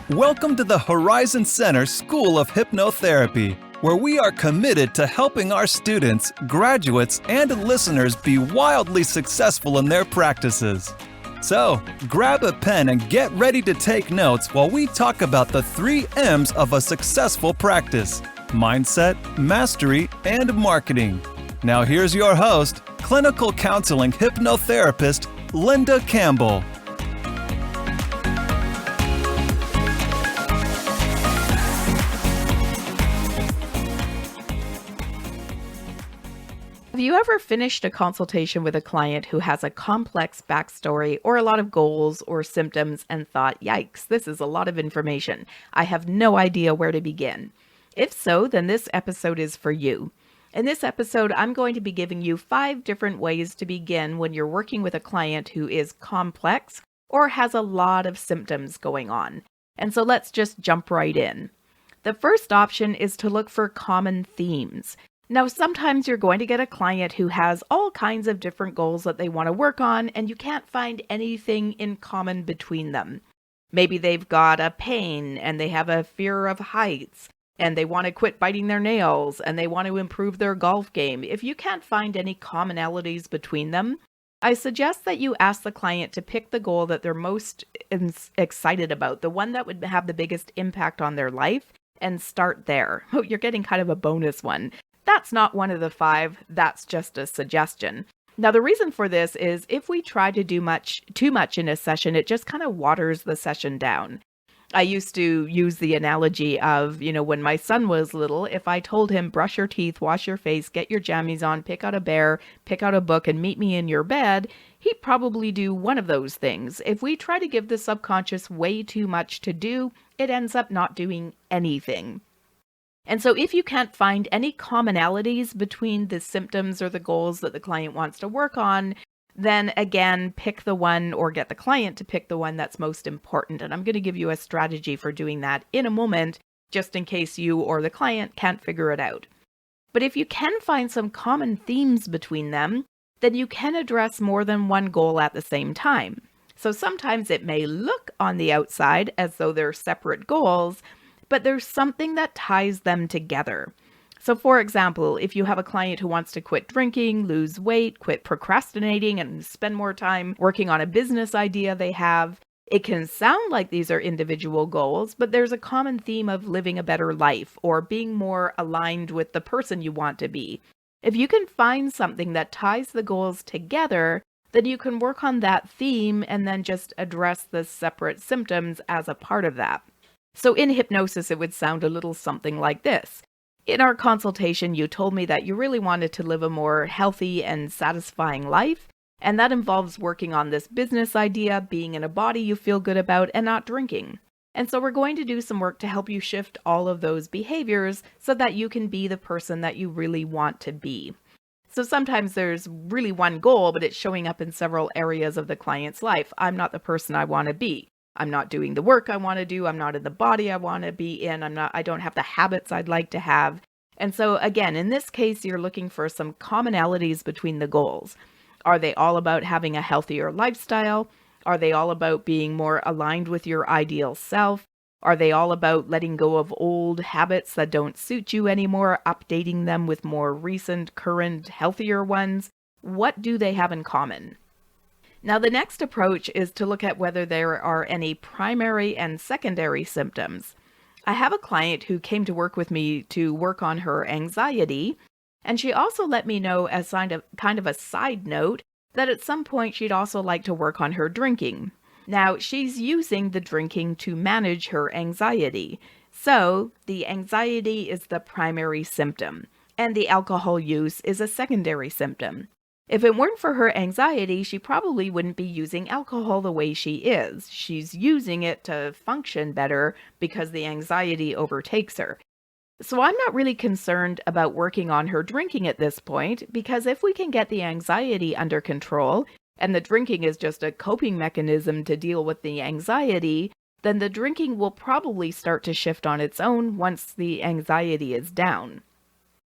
Welcome to the Horizon Center School of Hypnotherapy, where we are committed to helping our students, graduates, and listeners be wildly successful in their practices. So, grab a pen and get ready to take notes while we talk about the 3 M's of a successful practice: mindset, mastery, and marketing. Now here's your host, clinical counseling hypnotherapist, Linda Campbell. Have you ever finished a consultation with a client who has a complex backstory or a lot of goals or symptoms and thought, yikes, this is a lot of information. I have no idea where to begin. If so, then this episode is for you. In this episode, I'm going to be giving you 5 different ways to begin when you're working with a client who is complex or has a lot of symptoms going on. And so let's just jump right in. The first option is to look for common themes. Now, sometimes you're going to get a client who has all kinds of different goals that they want to work on, and you can't find anything in common between them. Maybe they've got a pain, and they have a fear of heights, and they want to quit biting their nails, and they want to improve their golf game. If you can't find any commonalities between them, I suggest that you ask the client to pick the goal that they're most excited about, the one that would have the biggest impact on their life, and start there. Oh, you're getting kind of a bonus one. That's not one of the 5, that's just a suggestion. Now, the reason for this is if we try to do too much in a session, it just kind of waters the session down. I used to use the analogy of, when my son was little, if I told him, brush your teeth, wash your face, get your jammies on, pick out a bear, pick out a book, and meet me in your bed, he'd probably do one of those things. If we try to give the subconscious way too much to do, it ends up not doing anything. And so if you can't find any commonalities between the symptoms or the goals that the client wants to work on, then again, pick the one or get the client to pick the one that's most important. And I'm going to give you a strategy for doing that in a moment, just in case you or the client can't figure it out. But if you can find some common themes between them, then you can address more than one goal at the same time. So sometimes it may look on the outside as though they're separate goals, but there's something that ties them together. So for example, if you have a client who wants to quit drinking, lose weight, quit procrastinating, and spend more time working on a business idea they have, it can sound like these are individual goals, but there's a common theme of living a better life or being more aligned with the person you want to be. If you can find something that ties the goals together, then you can work on that theme and then just address the separate symptoms as a part of that. So in hypnosis, it would sound a little something like this. In our consultation, you told me that you really wanted to live a more healthy and satisfying life, and that involves working on this business idea, being in a body you feel good about, and not drinking. And so we're going to do some work to help you shift all of those behaviors so that you can be the person that you really want to be. So sometimes there's really one goal, but it's showing up in several areas of the client's life. I'm not the person I want to be. I'm not doing the work I want to do. I'm not in the body I want to be in. I don't have the habits I'd like to have. And so again, in this case, you're looking for some commonalities between the goals. Are they all about having a healthier lifestyle? Are they all about being more aligned with your ideal self? Are they all about letting go of old habits that don't suit you anymore, updating them with more recent, current, healthier ones? What do they have in common? Now, the next approach is to look at whether there are any primary and secondary symptoms. I have a client who came to work with me to work on her anxiety, and she also let me know as kind of a side note that at some point she'd also like to work on her drinking. Now, she's using the drinking to manage her anxiety. So, the anxiety is the primary symptom, and the alcohol use is a secondary symptom. If it weren't for her anxiety, she probably wouldn't be using alcohol the way she is. She's using it to function better because the anxiety overtakes her. So I'm not really concerned about working on her drinking at this point, because if we can get the anxiety under control, and the drinking is just a coping mechanism to deal with the anxiety, then the drinking will probably start to shift on its own once the anxiety is down.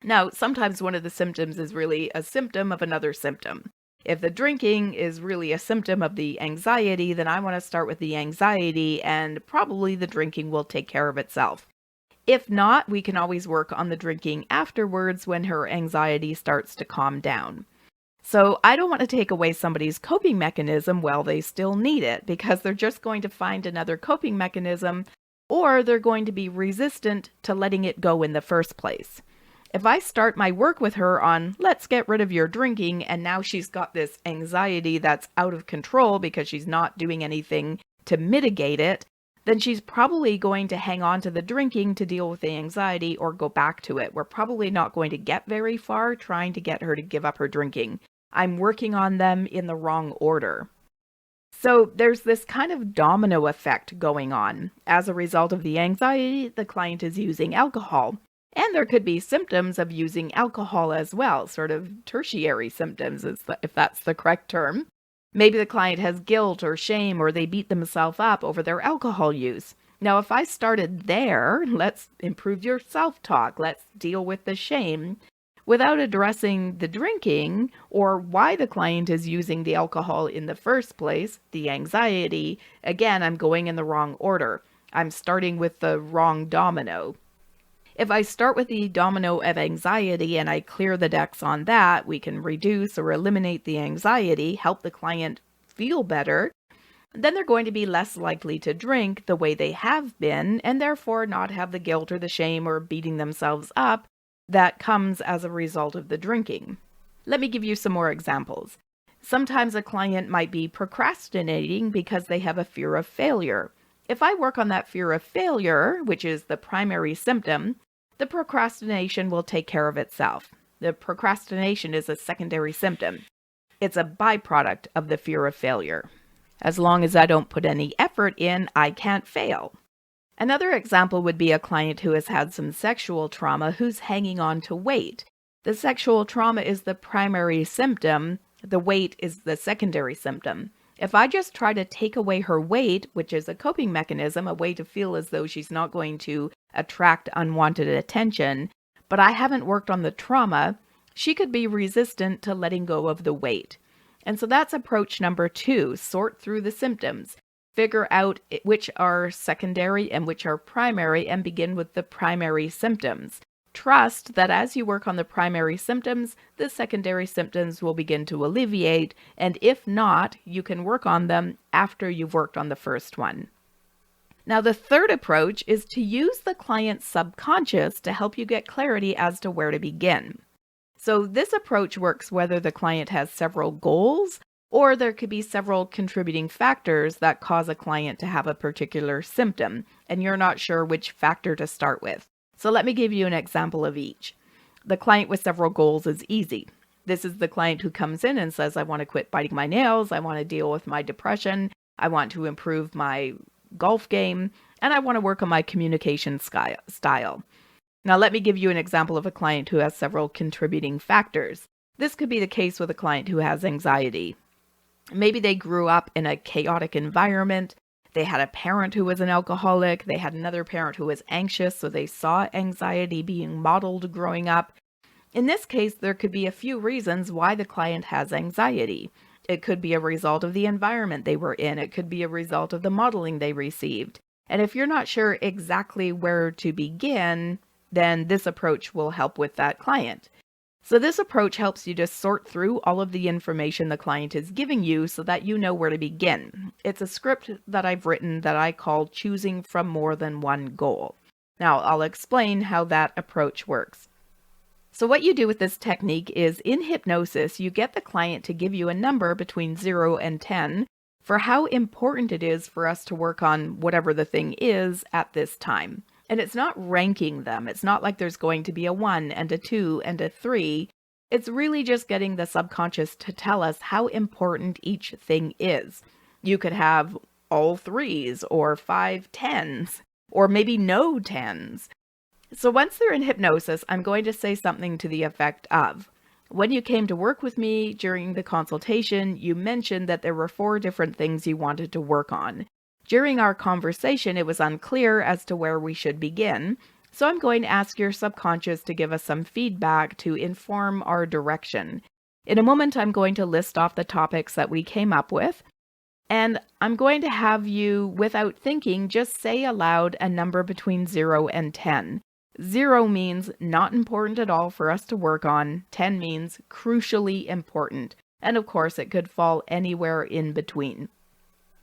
Now, sometimes one of the symptoms is really a symptom of another symptom. If the drinking is really a symptom of the anxiety, then I want to start with the anxiety, and probably the drinking will take care of itself. If not, we can always work on the drinking afterwards when her anxiety starts to calm down. So I don't want to take away somebody's coping mechanism while they still need it, because they're just going to find another coping mechanism, or they're going to be resistant to letting it go in the first place. If I start my work with her on, let's get rid of your drinking, and now she's got this anxiety that's out of control because she's not doing anything to mitigate it, then she's probably going to hang on to the drinking to deal with the anxiety or go back to it. We're probably not going to get very far trying to get her to give up her drinking. I'm working on them in the wrong order. So there's this kind of domino effect going on. As a result of the anxiety, the client is using alcohol. And there could be symptoms of using alcohol as well, sort of tertiary symptoms, if that's the correct term. Maybe the client has guilt or shame, or they beat themselves up over their alcohol use. Now, if I started there, let's improve your self-talk, let's deal with the shame, without addressing the drinking or why the client is using the alcohol in the first place, the anxiety, again, I'm going in the wrong order. I'm starting with the wrong domino. If I start with the domino of anxiety and I clear the decks on that, we can reduce or eliminate the anxiety, help the client feel better, then they're going to be less likely to drink the way they have been, and therefore not have the guilt or the shame or beating themselves up that comes as a result of the drinking. Let me give you some more examples. Sometimes a client might be procrastinating because they have a fear of failure. If I work on that fear of failure, which is the primary symptom, the procrastination will take care of itself. The procrastination is a secondary symptom. It's a byproduct of the fear of failure. As long as I don't put any effort in, I can't fail. Another example would be a client who has had some sexual trauma who's hanging on to weight. The sexual trauma is the primary symptom. The weight is the secondary symptom. If I just try to take away her weight, which is a coping mechanism, a way to feel as though she's not going to attract unwanted attention, but I haven't worked on the trauma, she could be resistant to letting go of the weight. And so that's approach number 2, sort through the symptoms. Figure out which are secondary and which are primary and begin with the primary symptoms. Trust that as you work on the primary symptoms, the secondary symptoms will begin to alleviate, and if not, you can work on them after you've worked on the first one. Now, the third approach is to use the client's subconscious to help you get clarity as to where to begin. So this approach works whether the client has several goals, or there could be several contributing factors that cause a client to have a particular symptom, and you're not sure which factor to start with. So let me give you an example of each. The client with several goals is easy. This is the client who comes in and says, I want to quit biting my nails, I want to deal with my depression, I want to improve my golf game, and I want to work on my communication style. Now let me give you an example of a client who has several contributing factors. This could be the case with a client who has anxiety. Maybe they grew up in a chaotic environment. They had a parent who was an alcoholic. They had another parent who was anxious, so they saw anxiety being modeled growing up. In this case, there could be a few reasons why the client has anxiety. It could be a result of the environment they were in. It could be a result of the modeling they received. And if you're not sure exactly where to begin, then this approach will help with that client. So this approach helps you to sort through all of the information the client is giving you so that you know where to begin. It's a script that I've written that I call choosing from more than one goal. Now, I'll explain how that approach works. So what you do with this technique is in hypnosis, you get the client to give you a number between 0 and 10 for how important it is for us to work on whatever the thing is at this time. And it's not ranking them. It's not like there's going to be a 1 and a 2 and a 3. It's really just getting the subconscious to tell us how important each thing is. You could have all 3s or 5 10s or maybe no 10s. So once they're in hypnosis, I'm going to say something to the effect of, when you came to work with me during the consultation, you mentioned that there were 4 different things you wanted to work on. During our conversation, it was unclear as to where we should begin, so I'm going to ask your subconscious to give us some feedback to inform our direction. In a moment, I'm going to list off the topics that we came up with, and I'm going to have you, without thinking, just say aloud a number between 0 and 10. 0 means not important at all for us to work on. 10 means crucially important. And of course, it could fall anywhere in between.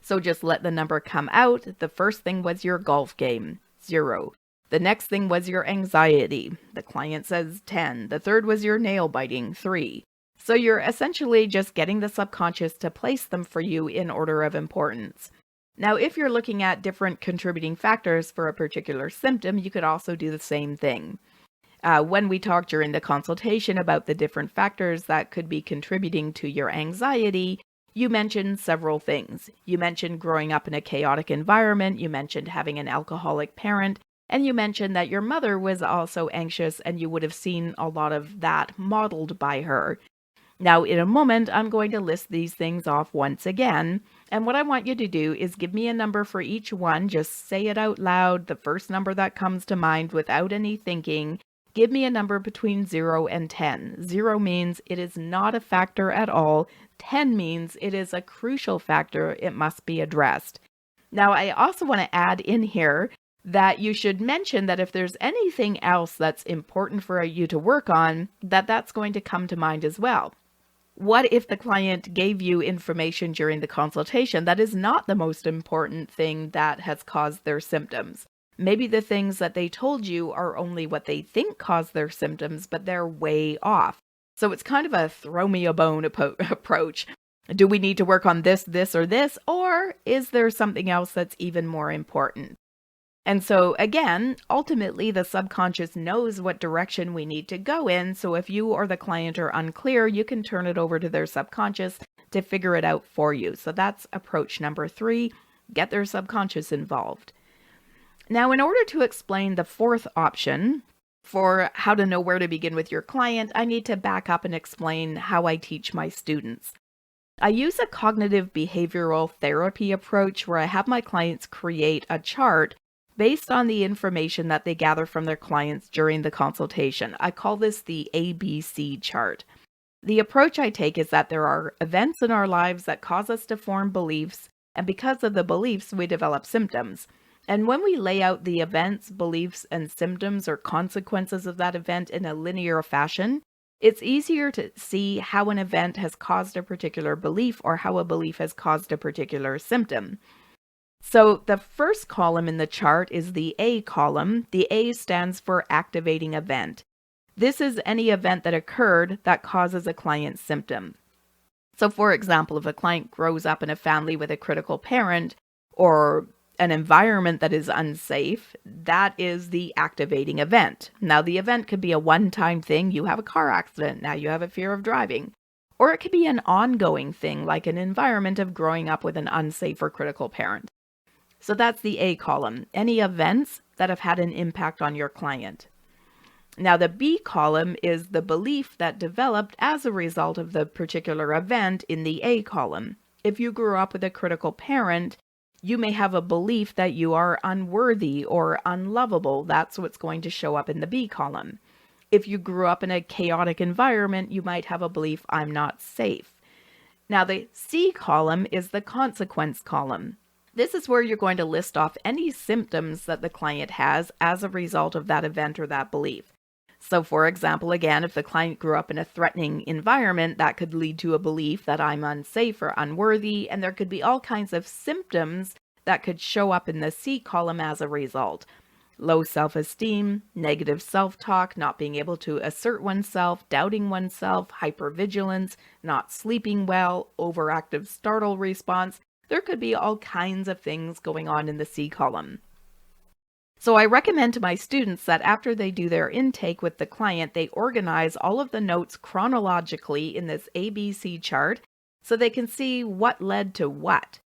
So just let the number come out. The first thing was your golf game, 0. The next thing was your anxiety. The client says 10. The third was your nail biting, 3. So you're essentially just getting the subconscious to place them for you in order of importance. Now, if you're looking at different contributing factors for a particular symptom, you could also do the same thing. When we talked during the consultation about the different factors that could be contributing to your anxiety, you mentioned several things. You mentioned growing up in a chaotic environment, you mentioned having an alcoholic parent, and you mentioned that your mother was also anxious and you would have seen a lot of that modeled by her. Now, in a moment, I'm going to list these things off once again, and what I want you to do is give me a number for each one. Just say it out loud, the first number that comes to mind without any thinking. Give me a number between 0 and 10. 0 means it is not a factor at all. 10 means it is a crucial factor. It must be addressed. Now, I also want to add in here that you should mention that if there's anything else that's important for you to work on, that's going to come to mind as well. What if the client gave you information during the consultation that is not the most important thing that has caused their symptoms? Maybe the things that they told you are only what they think caused their symptoms, but they're way off. So it's kind of a throw me a bone approach. Do we need to work on this, or this? Or is there something else that's even more important? And so again, ultimately the subconscious knows what direction we need to go in. So if you or the client are unclear, you can turn it over to their subconscious to figure it out for you. So that's approach number 3, get their subconscious involved. Now, in order to explain the fourth option for how to know where to begin with your client, I need to back up and explain how I teach my students. I use a cognitive behavioral therapy approach where I have my clients create a chart based on the information that they gather from their clients during the consultation. I call this the ABC chart. The approach I take is that there are events in our lives that cause us to form beliefs, and because of the beliefs, we develop symptoms. And when we lay out the events, beliefs, and symptoms or consequences of that event in a linear fashion, it's easier to see how an event has caused a particular belief or how a belief has caused a particular symptom. So the first column in the chart is the A column. The A stands for activating event. This is any event that occurred that causes a client's symptom. So for example, if a client grows up in a family with a critical parent or an environment that is unsafe, that is the activating event. Now, the event could be a one-time thing. You have a car accident. Now you have a fear of driving. Or it could be an ongoing thing, like an environment of growing up with an unsafe or critical parent. So that's the A column, any events that have had an impact on your client. Now the B column is the belief that developed as a result of the particular event in the A column. If you grew up with a critical parent, you may have a belief that you are unworthy or unlovable. That's what's going to show up in the B column. If you grew up in a chaotic environment, you might have a belief, I'm not safe. Now the C column is the consequence column. This is where you're going to list off any symptoms that the client has as a result of that event or that belief. So for example, again, if the client grew up in a threatening environment, that could lead to a belief that I'm unsafe or unworthy, and there could be all kinds of symptoms that could show up in the C column as a result. Low self-esteem, negative self-talk, not being able to assert oneself, doubting oneself, hypervigilance, not sleeping well, overactive startle response. There could be all kinds of things going on in the C column. So I recommend to my students that after they do their intake with the client, they organize all of the notes chronologically in this ABC chart so they can see what led to what.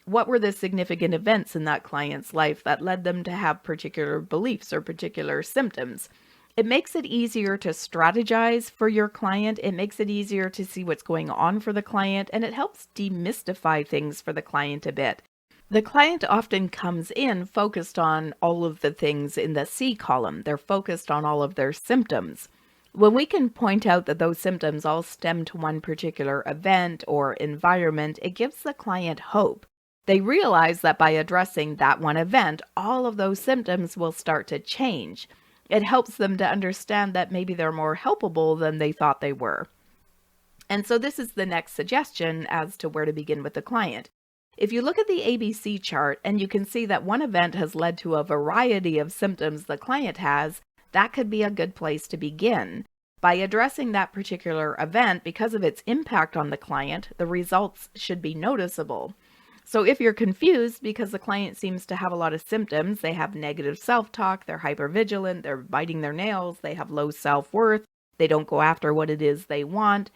What were the significant events in that client's life that led them to have particular beliefs or particular symptoms? It makes it easier to strategize for your client. It makes it easier to see what's going on for the client, and it helps demystify things for the client a bit. The client often comes in focused on all of the things in the C column. They're focused on all of their symptoms. When we can point out that those symptoms all stem to one particular event or environment, it gives the client hope. They realize that by addressing that one event, all of those symptoms will start to change. It helps them to understand that maybe they're more helpable than they thought they were. And so this is the next suggestion as to where to begin with the client. If you look at the ABC chart and you can see that one event has led to a variety of symptoms the client has, that could be a good place to begin. By addressing that particular event, because of its impact on the client, the results should be noticeable. So if you're confused because the client seems to have a lot of symptoms, they have negative self-talk, they're hypervigilant, they're biting their nails, they have low self-worth, they don't go after what it is they want.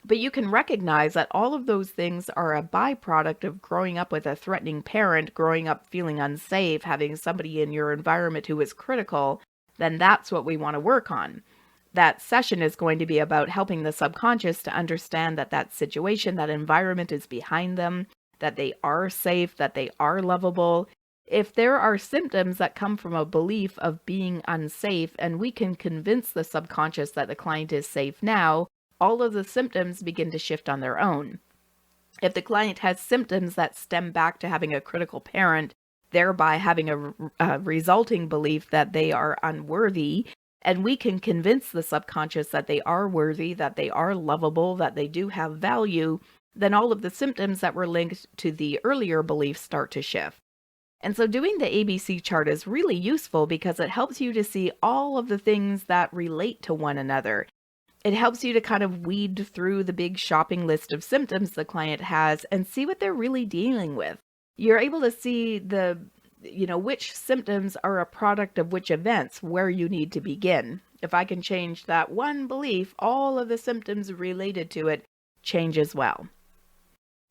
But you can recognize that all of those things are a byproduct of growing up with a threatening parent, growing up feeling unsafe, having somebody in your environment who is critical. Then that's what we want to work on. That session is going to be about helping the subconscious to understand that that situation, that environment is behind them, that they are safe, that they are lovable. If there are symptoms that come from a belief of being unsafe, and we can convince the subconscious that the client is safe now, all of the symptoms begin to shift on their own. If the client has symptoms that stem back to having a critical parent, thereby having a resulting belief that they are unworthy, and we can convince the subconscious that they are worthy, that they are lovable, that they do have value, then all of the symptoms that were linked to the earlier beliefs start to shift. And so doing the ABC chart is really useful because it helps you to see all of the things that relate to one another. It helps you to kind of weed through the big shopping list of symptoms the client has and see what they're really dealing with. You're able to see which symptoms are a product of which events, where you need to begin. If I can change that one belief, all of the symptoms related to it change as well.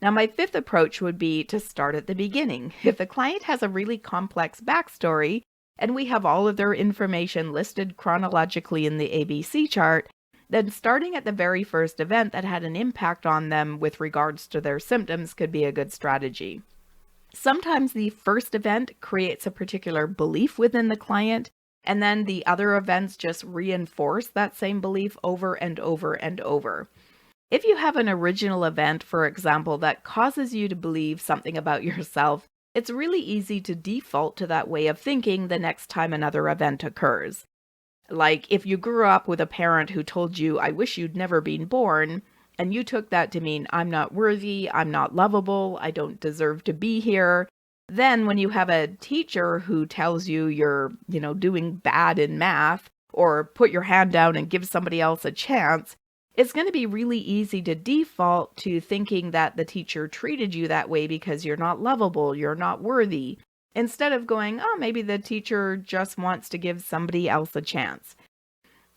Now, my fifth approach would be to start at the beginning. If the client has a really complex backstory and we have all of their information listed chronologically in the ABC chart, then starting at the very first event that had an impact on them with regards to their symptoms could be a good strategy. Sometimes the first event creates a particular belief within the client, and then the other events just reinforce that same belief over and over and over. If you have an original event, for example, that causes you to believe something about yourself, it's really easy to default to that way of thinking the next time another event occurs. Like if you grew up with a parent who told you, "I wish you'd never been born," and you took that to mean, "I'm not worthy, I'm not lovable, I don't deserve to be here." Then when you have a teacher who tells you you're, doing bad in math, or put your hand down and give somebody else a chance, it's going to be really easy to default to thinking that the teacher treated you that way because you're not lovable, you're not worthy, instead of going, "Oh, maybe the teacher just wants to give somebody else a chance."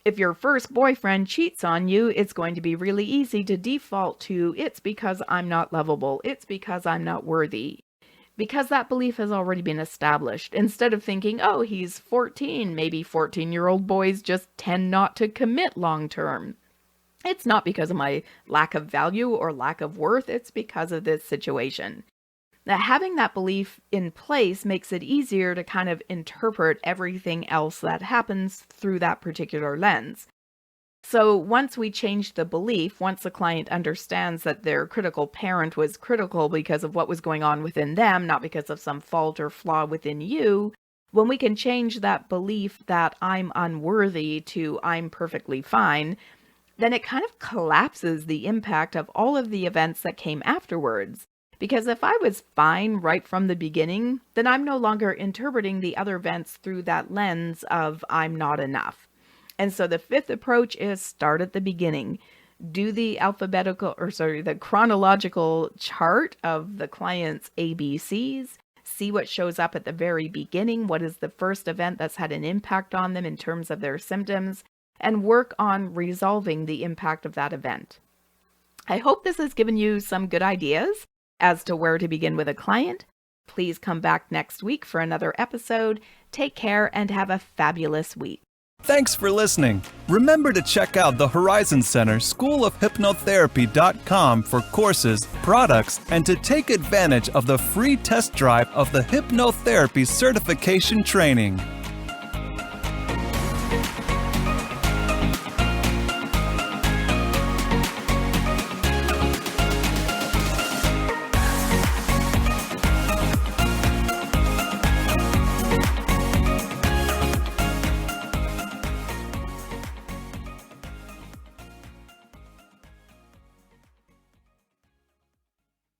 If your first boyfriend cheats on you, it's going to be really easy to default to, "It's because I'm not lovable, it's because I'm not worthy," because that belief has already been established, instead of thinking, "Oh, he's 14, maybe 14-year-old boys just tend not to commit long term. It's not because of my lack of value or lack of worth, it's because of this situation." Now, having that belief in place makes it easier to kind of interpret everything else that happens through that particular lens. So once we change the belief, once the client understands that their critical parent was critical because of what was going on within them, not because of some fault or flaw within you, when we can change that belief that "I'm unworthy" to "I'm perfectly fine," then it kind of collapses the impact of all of the events that came afterwards. Because if I was fine right from the beginning, then I'm no longer interpreting the other events through that lens of "I'm not enough." And so the fifth approach is start at the beginning. Do the chronological chart of the client's ABCs. See what shows up at the very beginning. What is the first event that's had an impact on them in terms of their symptoms? And work on resolving the impact of that event. I hope this has given you some good ideas as to where to begin with a client. Please come back next week for another episode. Take care and have a fabulous week. Thanks for listening. Remember to check out the Horizon Center School of Hypnotherapy.com for courses, products, and to take advantage of the free test drive of the Hypnotherapy Certification Training.